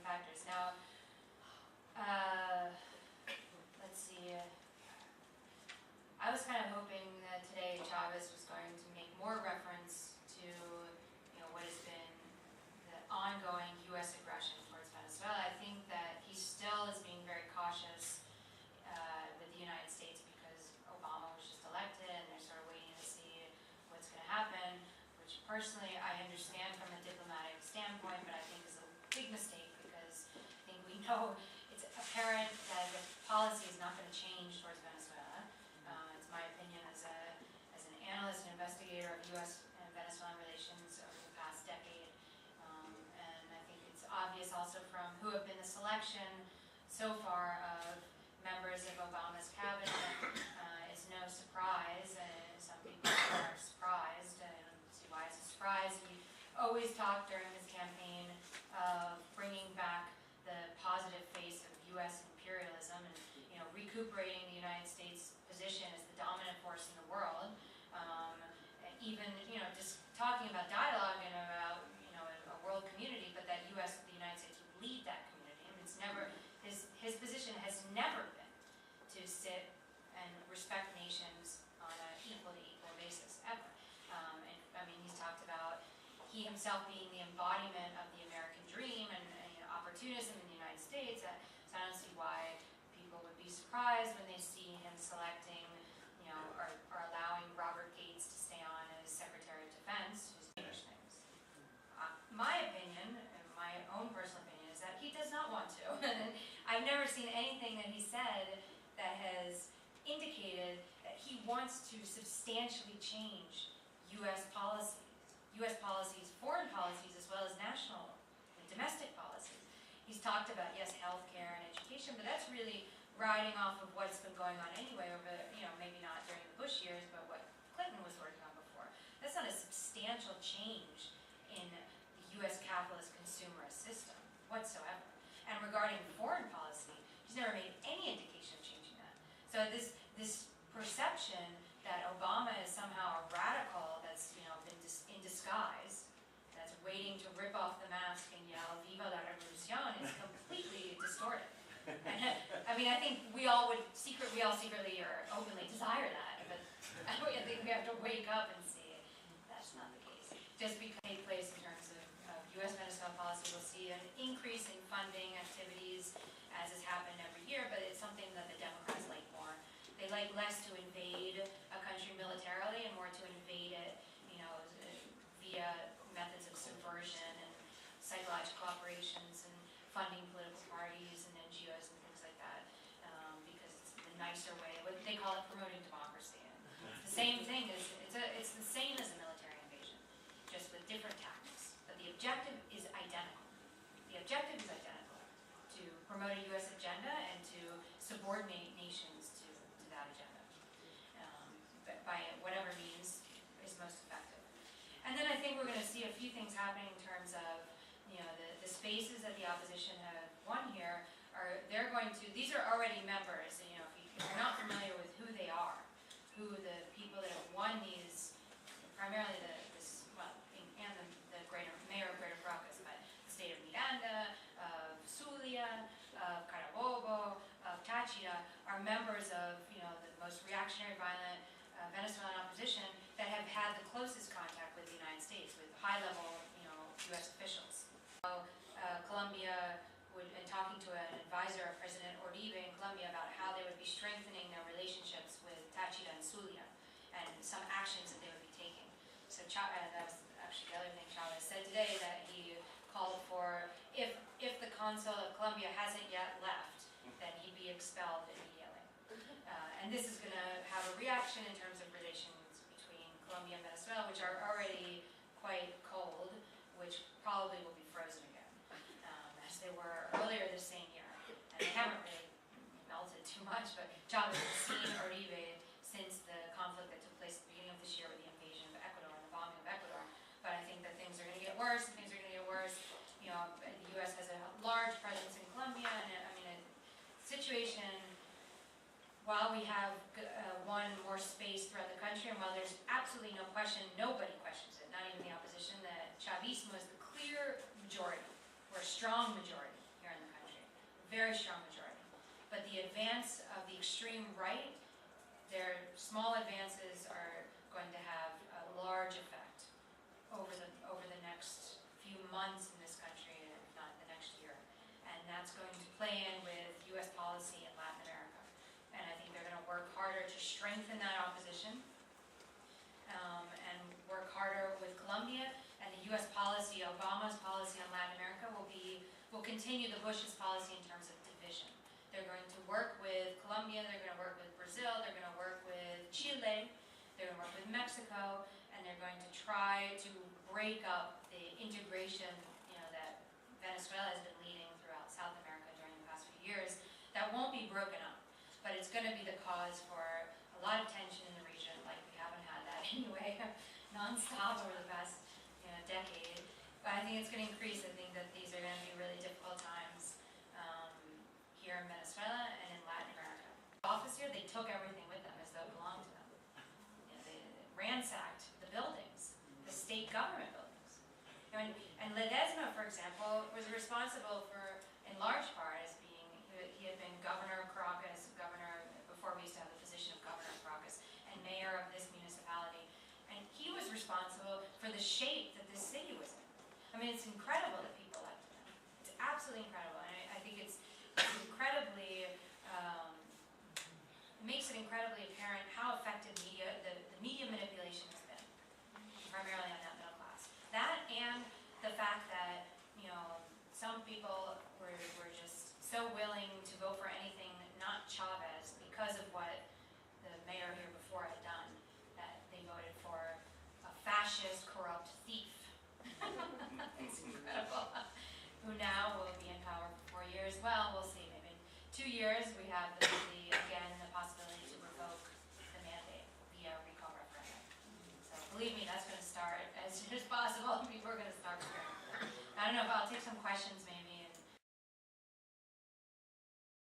factors. Now, let's see. I was kind of hoping that today Chavez was going to make more reference to, what has been the ongoing U.S. aggression towards Venezuela. I think that he still is being very cautious with the United States because Obama was just elected and they're sort of waiting to see what's going to happen, which personally I understand from a diplomatic standpoint, but I think is a big mistake because I think we know it's apparent that the policy is not going to change towards Venezuela. It's my opinion as an analyst and investigator of U.S. and Venezuelan relations over the past decade. And I think it's obvious also from who have been the selection so far of members of Obama's cabinet. It's no surprise, some people are surprised. I don't see why it's a surprise. He always talked during his campaign of bringing back the positive face of U.S. imperialism and recuperating the United States position as the dominant force in the world. Even just talking about dialogue and about a world community, but that the United States would lead that community. And it's never his position has never been to sit and respect nations on an equal to equal basis ever. And I mean, he's talked about he himself being the embodiment of the American dream and opportunism in the United States. So I don't see why people would be surprised when they see him selecting, or allowing Robert Gates to stay on as Secretary of Defense, just finish things. My opinion, and my own personal opinion, is that he does not want to. I've never seen anything that he said that has indicated that he wants to substantially change U.S. policies, foreign policies, as well as national and domestic policies. He's talked about, yes, healthcare and education, but that's really riding off of what's been going on anyway over, maybe not during the Bush years, but what Clinton was working on before. That's not a substantial change in the U.S. capitalist consumerist system whatsoever. And regarding foreign policy, he's never made any indication of changing that. So this perception that Obama is somehow a radical that's been in disguise, that's waiting to rip off the mask and yell "Viva la Revolución" is completely distorted. And, I mean, I think we all secretly or openly desire that, but I think we have to wake up and see that's not the case. Just because it takes place in terms of U.S. Venezuela policy, we'll see an increase in funding activities as has happened every year, but it's something that the Democrats like more. They like less to invade a country militarily and more to invade it, via methods of subversion and psychological operations and funding political parties and NGOs and things like that, because it's the nicer way. What they call it promoting democracy. And it's the same thing it's the same as a military invasion, just with different tactics. But the objective is identical. The objective is identical: to promote a U.S. agenda and to subordinate nations to that agenda, by whatever means is most effective. And then I think we're going to see a few things happening in terms of the spaces that the opposition have won here. These are already members. If you're not familiar with who they are, who the people that have won these, primarily the greater mayor of Greater Caracas, but the state of Miranda, of Zulia, of Carabobo, of Táchira, are members of the most reactionary, violent Venezuelan opposition that have had the closest contact with the United States, with high-level U.S. officials. So, Colombia and talking to an advisor of President Uribe in Colombia about how they would be strengthening their relationships with Táchira and Zulia, and some actions that they would be taking. So that was actually the other thing Chavez said today, that he called for, if the consul of Colombia hasn't yet left, then he'd be expelled immediately. And this is going to have a reaction in terms of relations between Colombia and Venezuela, which are already quite cold, which probably will be frozen again, as they were earlier this same year. And they haven't really melted too much, but Chavez has seen Uribe since the conflict that took place at the beginning of this year with the invasion of Ecuador and the bombing of Ecuador. But I think that things are going to get worse, and things are going to get worse. The U.S. has a large presence in Colombia, and a situation, while we have won more space throughout the country, and while there's absolutely no question, nobody questions it, not even the opposition, that Chavismo is the clear majority, or a strong majority extreme right, their small advances are going to have a large effect over the next few months in this country, if not the next year. And that's going to play in with U.S. policy in Latin America. And I think they're going to work harder to strengthen that opposition, and work harder with Colombia. And the U.S. policy, Obama's policy on Latin America will continue the Bush's policy in terms of division. They're going to work with Colombia, they're going to work with Brazil, they're going to work with Chile, they're going to work with Mexico, and they're going to try to break up the integration, that Venezuela has been leading throughout South America during the past few years. That won't be broken up, but it's going to be the cause for a lot of tension in the region, like we haven't had that anyway, nonstop over the past decade. But I think it's going to increase. I think that these are going to be really difficult times here in Venezuela and in Latin America. The office here, they took everything with them as though it belonged to them. They ransacked the buildings, the state government buildings. And Ledesma, for example, was responsible for, in large part, as being, he had been Governor of Caracas, before we used to have the position of Governor of Caracas, and mayor of this municipality. And he was responsible for the shape that this city was in. I mean, it's incredible that people left him. It's absolutely incredible. And I think it's incredibly, it makes it incredibly apparent how effective the media manipulation has been, primarily on that middle class. That and the fact that, some people were just so willing to vote for anything, not Chavez, because of what the mayor here before had done, that they voted for a fascist, corrupt thief. It's incredible. Who now will be in power for 4 years. Well, we'll see. Maybe in 2 years we have the possibility to revoke the mandate via recall referendum. So believe me, that's going to start as soon as possible. People are going to start preparing for that. I don't know, but I'll take some questions maybe.